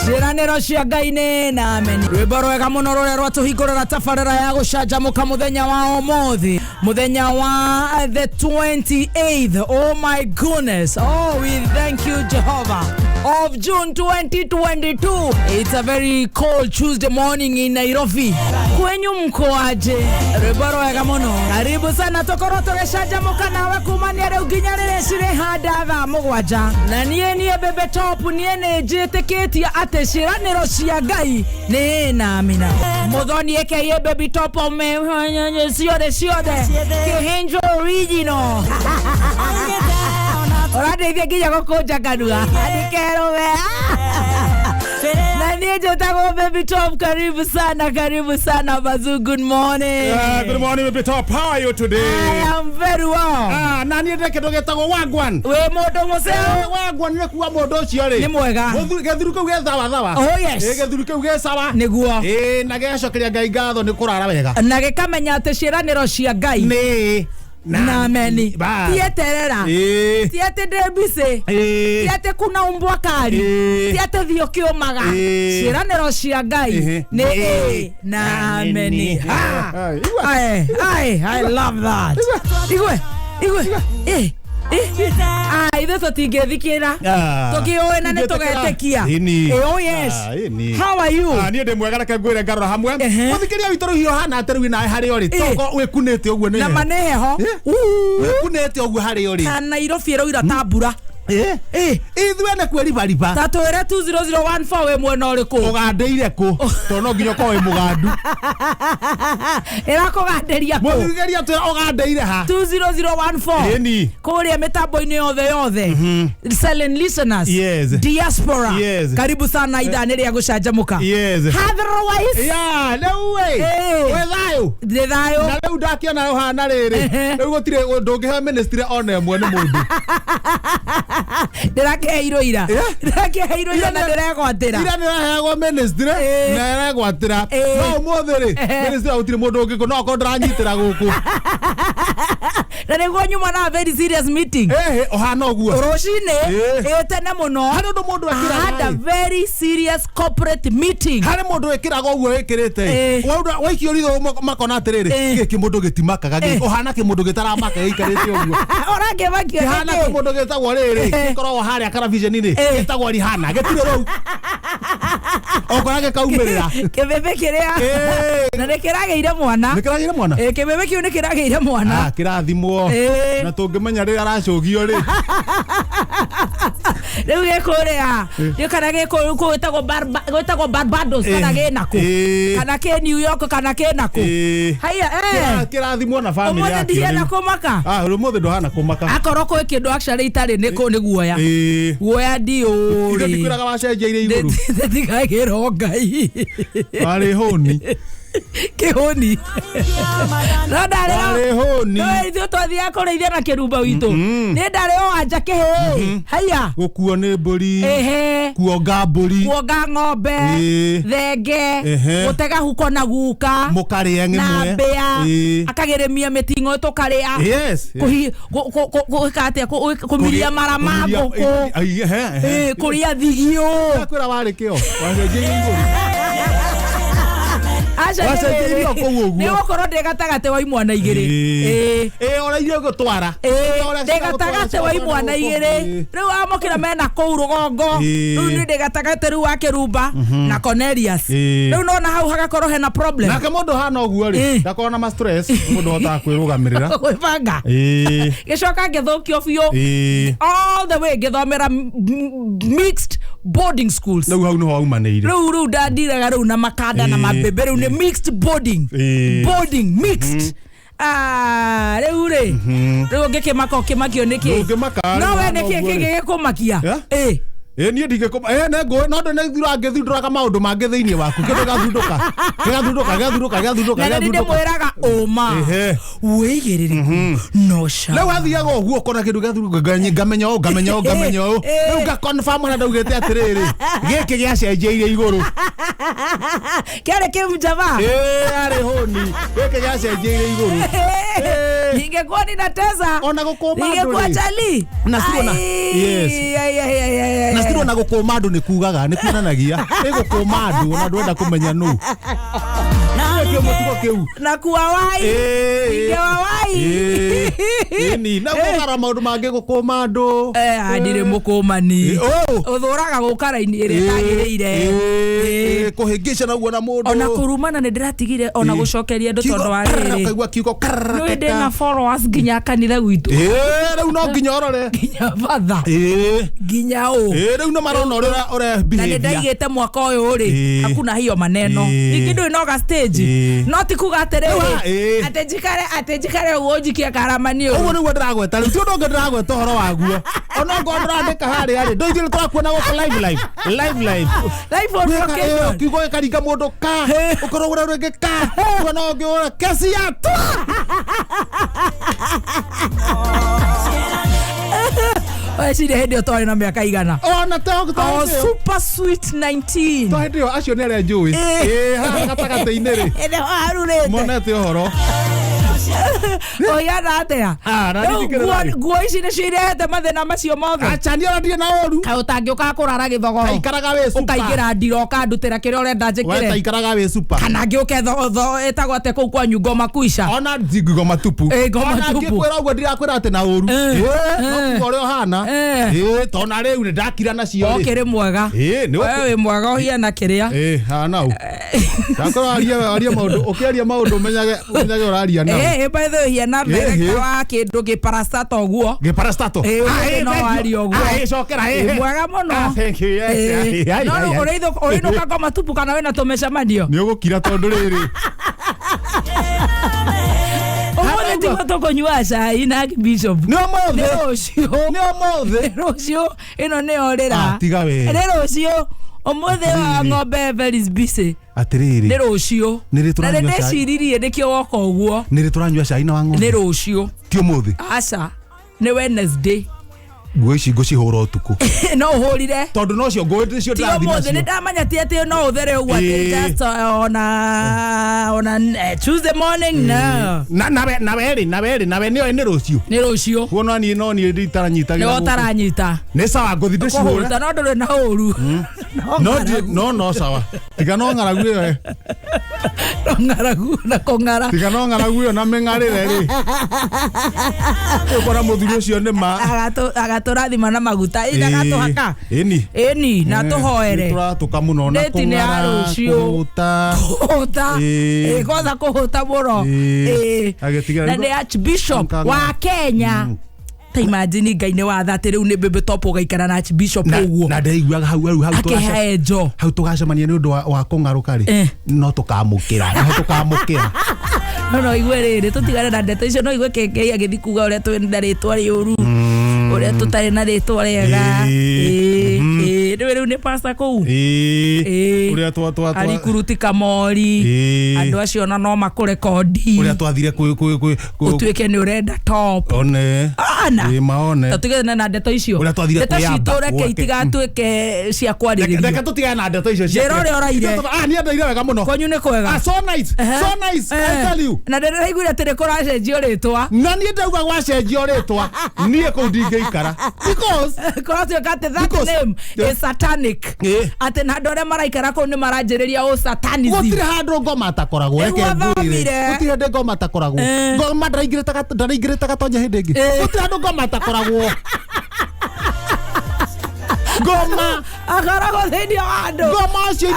Ciraniro cia Ngai nĩ nameni. Rwĩmbo rwega mũno rũrĩa rwatũhingũrĩra tabarĩra ya gũcanjamũka mũthenya wa ũmũthĩ, mũthenya wa the 28th. Oh my goodness. Oh, we thank you Jehovah. Of June 2022. It's a very cold Tuesday morning in Nairobi. Kwenyu mkoaje? Rwĩmbo rwega mũno. Karibu sana tokorwo tũgĩcanjamũka nawe kumania rĩu nginya rĩrĩa cirĩ handa thaa mũgwanja. Na niĩ Bebe Top niĩ nĩ njĩtĩkĩtie atĩ ciĩranĩro cia Ngai nĩ namina. Mũthoni aka Baby Top me ciothe Kĩhĩnjo original. Oradeithia nginya gũkũnja kanua. Andĩkerũwe. Na niĩ njĩtagwo Baby Top. Karibu sana Bazu. Good morning. Good morning Baby Top. How are you today? I am very well. Na niĩ ndeke ndũgetagwo Wagwan. We mũndũ mũceo. Wagwan nĩ kuwa mũndũ ũcio rĩ. Nĩ mwega. Gĩthuru kĩu gĩ thawa. Oh yes. Gĩthuru kĩu gĩ sawa. Nĩguo. Na gĩcokeria Ngai ngatho nĩ kũrara wega. Na gĩkamenya atĩ ciĩranĩro cia Ngai Nĩ nameni. Tieterera. Tiete debise. Tiete kuna umbwa kari. Tiete thio kĩũmaga. Ciĩranĩro cia Ngai nĩ nameni. I love that. Igwe. Ithe tũtingĩthikĩra tũkĩũĩ na nĩtũgetĩkia. Oh yes. How are you? Niĩ ndĩ mwega reke ngwĩre ngarora hamwe. Mũthikĩria witũ rũhiũ hana atĩ rĩu nawe harĩa ũrĩ toko wĩkunĩte ũguo nĩ. Na manĩ heho. Wĩkunĩte ũguo harĩa ũrĩ. Kana Nairobi ĩroira ta mbura. Ithuĩ nĩ kwĩribariba. Ta twĩre 20014 wĩ mwena ũrĩkũ? Ũgandĩire kũ? Tondũ no nginya ũkorwo wĩ mũgandu. Ĩrakũgandĩria kũ? Mũthikĩria twĩra ũgandĩire ha? 20014. Kũrĩa mĩtambo-inĩ yothe. Silent listeners. Yes. Diaspora. Yes. Karibu sana idani rĩa gũcanjamũka. Yes. Otherwise. Yeah, rĩu wĩ thayũ. Ndĩ thayũ. Na rĩu ndakiona ũhana rĩrĩ. Rĩu gũtirĩ ndũngĩhe ministry ona ĩmwe nĩ mũndũ. Ndĩrakeheirwo ira na ndĩregwatĩra. Ira nĩraheagwo ministry na ĩregwatĩra. No ũmũthĩ rĩ ministry gũtirĩ mũndũ ũngĩkũ no korwo ndĩranyitĩra gũkũ. Na nĩguo nyuma na very serious meeting. Ũhana ũguo. Rũcinĩ tene mũno. Harĩ ũndũ mũndũ ekĩraga. Had a very serious corporate meeting. Harĩ mũndũ ekĩraga ũguo wĩkĩrĩte. Waikio ritho makona atĩrĩrĩ gĩkĩ mũndũ gĩtimakaga ũhana kĩmũndũ gĩtaramaka gĩikarĩte ũguo. Ũrangĩmakio. Kĩhana kĩmũndũ gĩtagwo rĩrĩ gĩkoragwo harĩa Karaviceni-inĩ gĩtagwo Rihana gĩtirĩ rũu. Okora gĩkaumĩrĩra. Kĩbebe kĩrĩa. Na nĩkĩragĩire mwana. Nĩkĩragĩire mwana. Kĩbebe kĩu nĩkĩragĩire mwana. Kĩrathimwo. Na tũngĩmenya rĩrĩa aracũgio rĩ. Rĩu gĩkũrĩa. Nĩ kana gwĩtagwo Barbados kana gĩnakũ. Kana kĩ New York kana kĩnakũ. Haya kĩrathimwo na family yake. Ũmũthĩ ndihana kũmaka. Ũmũthĩ ndũhana kũmaka. Akorwo kwĩ kĩndũ actually itarĩ nĩ guoya. Guoya ndiũrĩ. Ndikwĩraga wacenjeire igũrũ. Ndĩtigagĩrwo Ngai. Warĩ hũni. Kĩhũni. No ndarĩ hũni. No ithuĩ twathiaga kũrĩithia na kĩrumba witũ. Nĩ ndarĩ o anja kĩhĩ. Haya. Gũkuo nĩ mbũri. Kuonga mbũri. Kuonga ng'ombe. Thenge. Gũtega huko na guka. Mũkarĩa ng'emwe. Na mbĩa. Akagĩrĩmia mĩting'o tũkarĩa. Yes. Kũmiria mara ma ngũkũ. Kũrĩa thigio. Kwĩra warĩ kĩo. Wacenjeire igũrũ. Wacenjeire kũu ũguo. Nĩ gũkorwo ndĩ gatagatĩ wa imwana igĩrĩ. Ũrairie gũtwara. Ndĩ gatagatĩ wa imwana igĩrĩ. Rĩu amũkĩra mena kũu rũgongo. Rĩu nĩ ndĩ gatagatĩ rĩu wa kĩrumba na Cornelius. Rĩu nona hau hagakorwo hena problem. Nake mũndũ hana ũguo rĩ ndakorwo na stress mũndũ hotaga kwĩrũgamĩrĩra. Gwĩbanga. Gĩcoka ngĩthũkio biũ. All the way ngĩthomera mixed boarding schools. Rĩu hau nĩho waumanĩire. Rĩu ndandiraga rĩu na makanda na mabebe rĩu nĩ mixed boarding. Boarding mixed. Rĩu rĩ. Rĩu ngĩkĩmaka ũkĩmakio nĩkĩ? No we nĩkĩ gĩgĩkũmakia? Niĩ ndingĩkũma no ndĩrathundũraga maũndũ mangĩ thĩinĩ waku kĩndũ gathundũka. Na nĩ mwĩraga ũma wĩigĩrĩrĩku noca. Rĩu athiaga ũguo ũkona kĩndũ gathundũka ngamenya ũũ. Rĩu ngaconfirm na ndaugĩte atĩrĩrĩ gĩkĩ gĩacenjeire igũrũ. Kiare kimjava ari honi weke gacenjeire iguru ingekuwa ninateza ona gukoma ingekuwa chali na sirona yes na sirona gukoma andu ni kugaga ni kunanagia ni gukoma andu ona ndwenda kumenya nu na kuwa wai ingewa wai ni na gukara maundu mange gukoma andu adire mukomani uthuraga gukara-ini iri tagiriire kuhingisha naguo na mundu ona kurumana ni ndiratigire ona gucokeria ndu tondu wa riri kaigua kiugo no inde na followers nginya kanitha gwitu riu no nginya orore nginya batha nginya riu no marona ore behavior na ndaigite mwaka uyu ri hakuna hiyo maneno ikindo inoga stage no tikuga atere atejikare uojikia karamani uguo niguo ndiragweta riu ti undu ungi ndiragweta uhoro waguo ona ngo ndurandika hari ndoithire turakuona guku live on location kiugo gikaringa mundu ka ukorwo ura ringi ka kuona ungi ura kesi ya tu Wecire hindi utwari na miaka igana ona to super sweet 19 to hindi acio ni aria njui haha gatagati-ini ri ene harurite monete uhoro oyana atea nguo ici nĩ cio irehete mathĩna macio mothe achani ona ndirĩ na ũru kaĩ ũtangĩũka kũrara gĩthogoro kaikaraga wĩ super ũkaingĩra ndiro ũkandutĩra kĩrĩa ũrenda njĩkĩre kaikaraga wĩ super kana ngĩũke ĩtagwo atĩ kũu kwanyu ngoma kuica ona ngoma tupu ngoma tupu ngĩkwĩra ũguo ndirakwĩra atĩ na ũru no kuga ũrĩa ũhana tona rĩu nĩ ndakira nacio rĩ okĩrĩ mwega wewe wĩ mwega ũhiana kĩrĩa hana u ndakorwo aria maũndũ ũkĩaria maũndũ ũmenyage ũraria na by the way hiana mbere wa kĩndũ gĩparastato ũguo gĩparastato no waria ũguo cokera mwega mũno no ũrĩinũka ngoma tupu kana wĩna tũmĩcemanio nĩ ũgũkira tondũ rĩrĩ ũmũthĩ tigwo tũkũnyua cai na Bishop nĩ ũmũthĩ rũciũ ĩno nĩyo rĩra tiga we nĩ rũciũ ũmũthĩ wa ng'ombe very busy atiriri nĩ rũciũ na nĩ ndĩciririe nĩkĩo woka ũguo nĩ tũranyua cai na wa ng'ombe nĩ rũciũ ti ũmũthĩ aca nĩ Wednesday nguo ici ngũcihũra ũtukũ no ũhũrire tondũ no cio nguo icio ndathi nacio nĩ ndamanyati atĩ no ũthere ũguo atĩ just on Tuesday morning nawe nĩ rũciũ nĩ rũciũ kuona niĩ no niĩ nditaranyitagĩra nĩ ũtaranyita nĩ sawa ngũthi ndĩcihũre no ndũrĩ na ũru no sawa tiga no ng'aragu ĩyo ng'aragu na kũng'ara tiga no ng'aragu ĩyo na mĩng'arĩre rĩ ũkora mũthuri ũcio nĩ ma agatũrathima na maguta igatũhaka ĩni na tũhoere tũratũka mũno na kũhũta kwanza kũhũta mũno na nĩ Archbishop wa Kenya imagine Ngai nĩ watha atĩ rĩu nĩ Baby Top ũgaikara na Archbishop ũguo na ndaiguaga hau akĩhe njo hau tũgacemania nĩ ũndũ wa kũng'arũka rĩ no tũkamũkĩra no igue rĩrĩ tũtigane na ndeto icio no igue Kengei agĩthi kuga ũrĩa twĩna rĩtwa rĩũru ũrĩa tũtarĩ na rĩtwa rĩega rĩu nĩ pastor kũu ũrĩa Arikuruti Kamori andũ acio na no makũrekondi ũrĩa twathire ũtuĩke nĩ ũrenda top one maone tũtigane na ndeto icio ũrĩa twathire kwĩyamba reke itigatuĩke cia kwarĩrĩrio reke tũtigane na ndeto icio njĩra ũrĩa ũraire niĩ ndaire wega mũno kwanyu nĩ kwega so nice I tell you na ndĩraiguire atĩ nĩ kũracenjio rĩtwa na niĩ ndauga gwacenjio rĩtwa niĩ kũu ndingĩikara because kũratuĩka atĩ that name is satanic atĩ na andũ arĩa maraikara kũu nĩ maranjĩrĩria o satanism gũtirĩ handũ ngoma takoragwo reke ngwĩre gũtirĩ handũ ngoma takoragwo ngoma ndaraingĩrĩte gatonya hĩndĩ ĩngĩ gũtirĩ handũ ngoma takoragwo ngoma akaragwo thĩinĩ wa andũ ngoma ũcio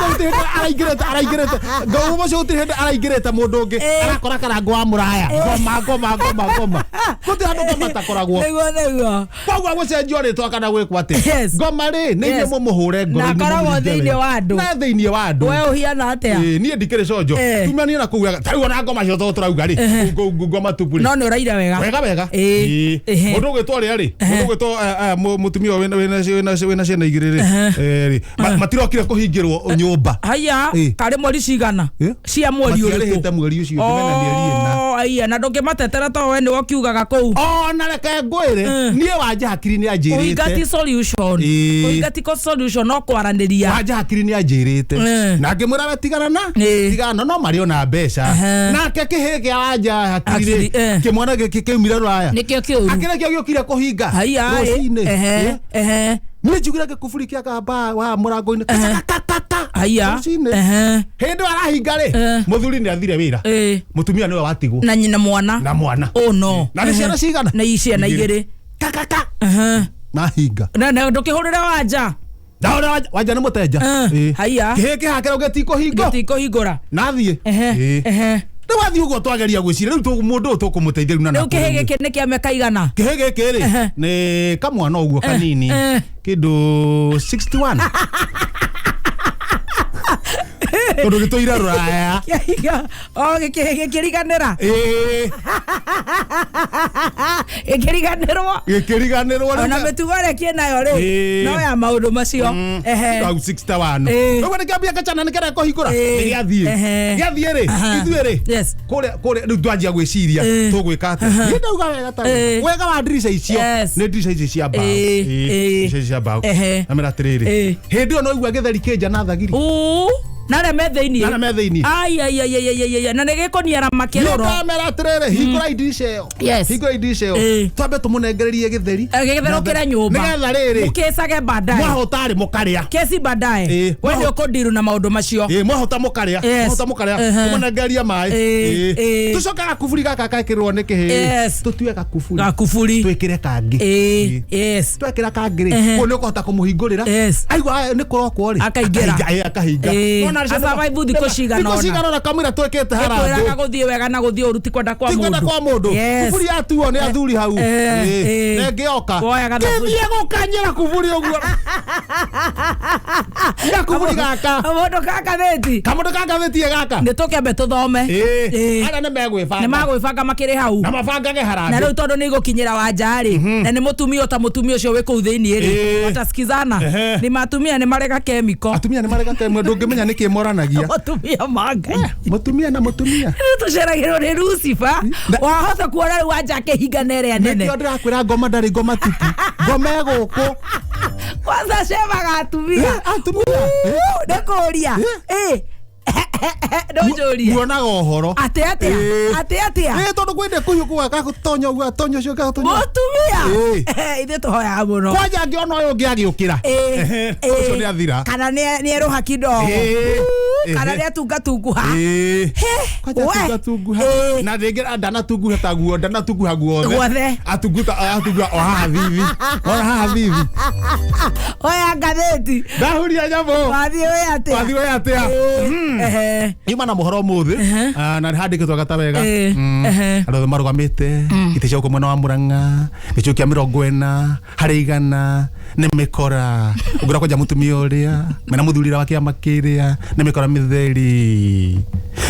araingĩrĩte ngoma ũcio gũtirĩ araingĩrĩte mũndũ ũngĩ arakora karango wa mũraya ngoma gũtirĩ handũ ngoma takoragwo nĩguo koguo gũcenjio rĩtwa kana gwĩkwo atĩ ngoma rĩ nĩ inyuĩ mũmũhũre ngoro na akaragwo thĩinĩ wa andũ na thĩinĩ wa andũ we ũhiana atĩa niĩ ndikĩrĩ conjo tumania na kũu tarĩu ona ngoma cio tũrauga rĩ ngoma tupu rĩ no nĩ ũraira wega mũndũ ũgĩtwo rĩa rĩ mũndũ ũgĩtwo mũtumia wĩna ciana igiriri matirokire kuhingirwo nyumba haya kare mweri cigana cia mweri uriku marihite mweri ucio ndimena mieri ina aya na ndungimatetera to we ni wokiugaga kuu na reke ngwire nie wanja hakiri ni anjirite uingati solution uingati solution no kwaraniria wanja hakiri ni anjirite na ngimwira we tigana no mario na mbeca nake kihige wanja hakiri kimwana kiumire raya nikio kiuru akire giokire kuhinga haya ni njugire gikuburi kia kamba wa murango-ini haya hindi arahinga ri muthuri ni athire wira mutumia niwe watigwo na nyina mwana oh no na ni ciana cigana na ciana igiri mahinga na ndukihurira wanja wanja ni mutenja haya kihike hakira getikohingura nathie ni wathi ugo twageria gwicira riu mundu tukumuteithia na riu kihige kene kia meka igana kihige kiri ni kamwana uguo kanini kindu 61 Kono gitoira raya gikiriganira gikiriganirwo ona mitugo ria kienayo ri no ya maundu macio 61 no ngiambia gachana nikera kuhingura giathie ri ithuĩ ri kuria riu twanjia gwiciria tugwika atia ndauga wega ta wega wa ndirisha icio ni ndirisha icio cia mbao ndirisha cia mbao amera tiriri hindi ono igua githeri kinja na thagiri nare metheini ai na negekoniara makiroro kamera tirere hingura idishe twambe tumunengererie githeri kira nyumba nigetha riri mukesage baadaye mwahotari mukaria kesi baadaye wewe ukondiru na maundu macio mwahota mukaria tumunengeria mai tucokaga kuburi gaka kakirwo ni kihi tutue gakuburi twikire kangi twekira kangiri kuno kohota kumuhingurira aigwa ni kurokwo ri akahinga asabaibu diko shigana na kamera twekete harando kwera guthie wega na guthie uruti kwenda kwa mundu kuburi atuo ni athuri hau ngioka kethie gukanyira kuburi uguo ya kuburi gaka mundu kaka beti gaka nitukiambe tuthome ara ne magwibanga makiri hau na mabangage harando na riu tondu ni gukinyira wanja ri na ni mutumia ta mutumia ucio wi kuu thiini ri watasikizana ni matumia ni marega chemical ndungimenya niki moranagia mutumia manga mutumia tuceragirwo ni Lucifer wahota kuona wanja akihinga nere nene ndio ndirakwira ngoma ndari ngoma tiki ngoma guku kwanza shema gatumia nekuria ndojoria muonaga uhoro atia tondu kwende kuyukuga gagutonya uga tonyo cio gagutonya mutumia ithe tuhoya muno kwanja ngiona uyu ngi agiukira ucio ni athira kana ni eruha kidogo kana ni atungatunguha na ndingira ndanatunguha taguo ndanatunguha guothe atunguta ohaha vivi oya ngatheti ndahuria nyambo wathie we atia ima na muhoro muthi na handikitwo gata wega andu marugamite giti cia kumwena wa Murang'a gicu kia 40 hari 100 ni mikora ugura kwanja mutumia uria mena muthurira wa kia makiria ni mikora mitheri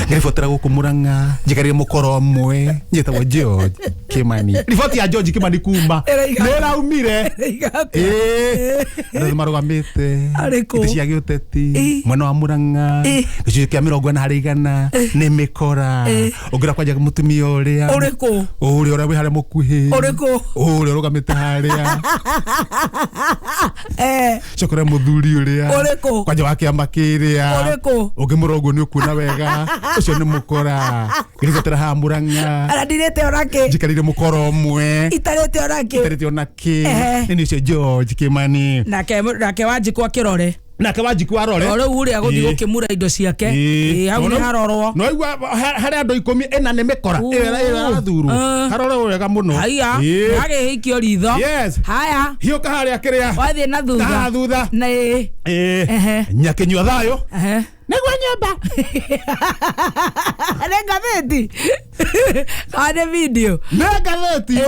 ngiribotera guku Murang'a njikarie mukoro umwe njitagwo George Kimani riboti ya George Kimani kuma niraumire andu marugamite giti cia giuteti mwena wa Murang'a gicu kia 40 hari 100 ni mikora ugura kwanja mutumia uria uriku uria wi hare mukuhi uriku uria rugamite haria chokora muthuri uria uriku kwanja wake amakiria uriku ugimurongo ni ukuna wega ucio ni mukora ngirigotera ha Murang'a arandirete orake njikarire mukoro umwe itarete onake ni cio George Kimani nake wanjikwa kirore nake wanjikwa arore ore uri aguthi gukimura indo ciake hau ni harorwo no igwa hari andu 10 ni mikora ira thuru harore wega muno haya age hikio ritho haya hiuka hari akiria wathie na thutha na nyakenywa thayo negwa nyumba negatheti ane video negatheti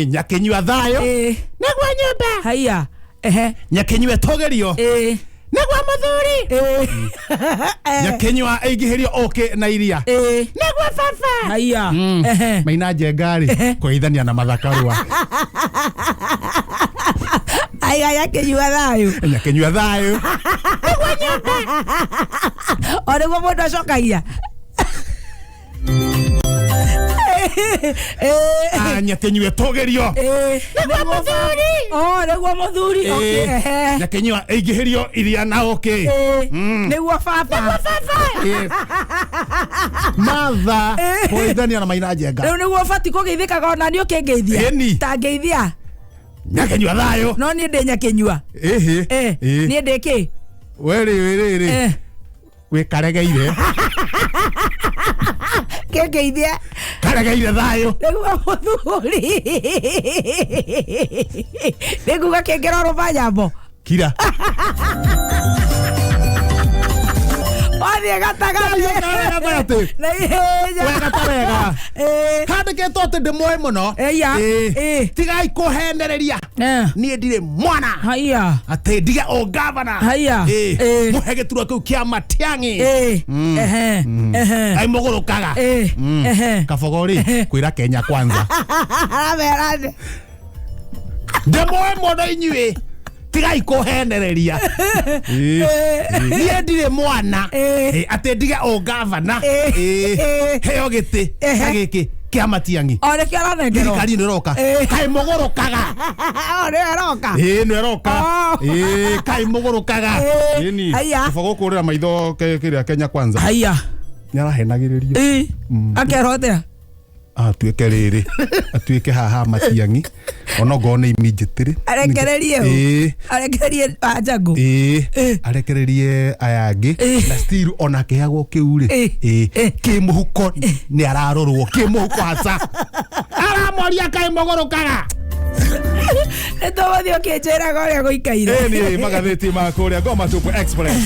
nyakenywa thayo negwa nyumba haya nyakenywa togerio negwa muthuri nyakenywa aigihirio oke na iria negwa baba haya maina njengari kuithania na mathakarua Ai yakenyua thayo. Yakenyua thayo. Ore gwo mundu acokagia. Nyakenyua togerio. Niguo muthuri. Nyakenyua eigihirio iria na niguo baba. Matha koithania na Maina Njenga. Riu niguo bati kugeithikaga ona ni ukingeithia. Ta ngeithia. Nyakenyua thayo. No ni ndi nyakenyua. Ni ndi ki? Weri. We karegeire. Kegeithia. Karegeire thayo. Niguo muthuri. Niguo kengera rubanyambo. Kira. Othie gatagati. Na ihenya. We gatarega. Kandiketwo ati ndi mwe muno. Tigai kuhenereria. Nie ndire mwana. Haya. Ati ndige o governor. Haya. Muhe giturwa kiu kia Matiang'i. Ai mugurukaga. Kabogori kwira Kenya kwanza. Araberane. Ndi mwe muno inyui. Tigai kuhenereria. Nie ndire mwana. Ati ndige o governor. Heo giti. Giki kia Matiang'i. Ore kia ranengero. Thirikari ni roka. Kai mugurukaga. Ore roka. Ni roka. Kai mugurukaga. Ni. Kabogo kurira maitho kiria Kenya kwanza. Haya. Niarahenagiriria. Akerotea. Atuike riri. Atuike haha Matiang'i. Ono gone immediately. Arekererie Ajagu. Arekererie ayangi. Na still ona keagwo kiuri. Kimuhuko ni ararorwo kimuhuko hasa. Aramoria kai mugurukaga. Eto wathio kinjiraga uria guikaire. Ni magatheti ma kuria Ngoma Tupu Express.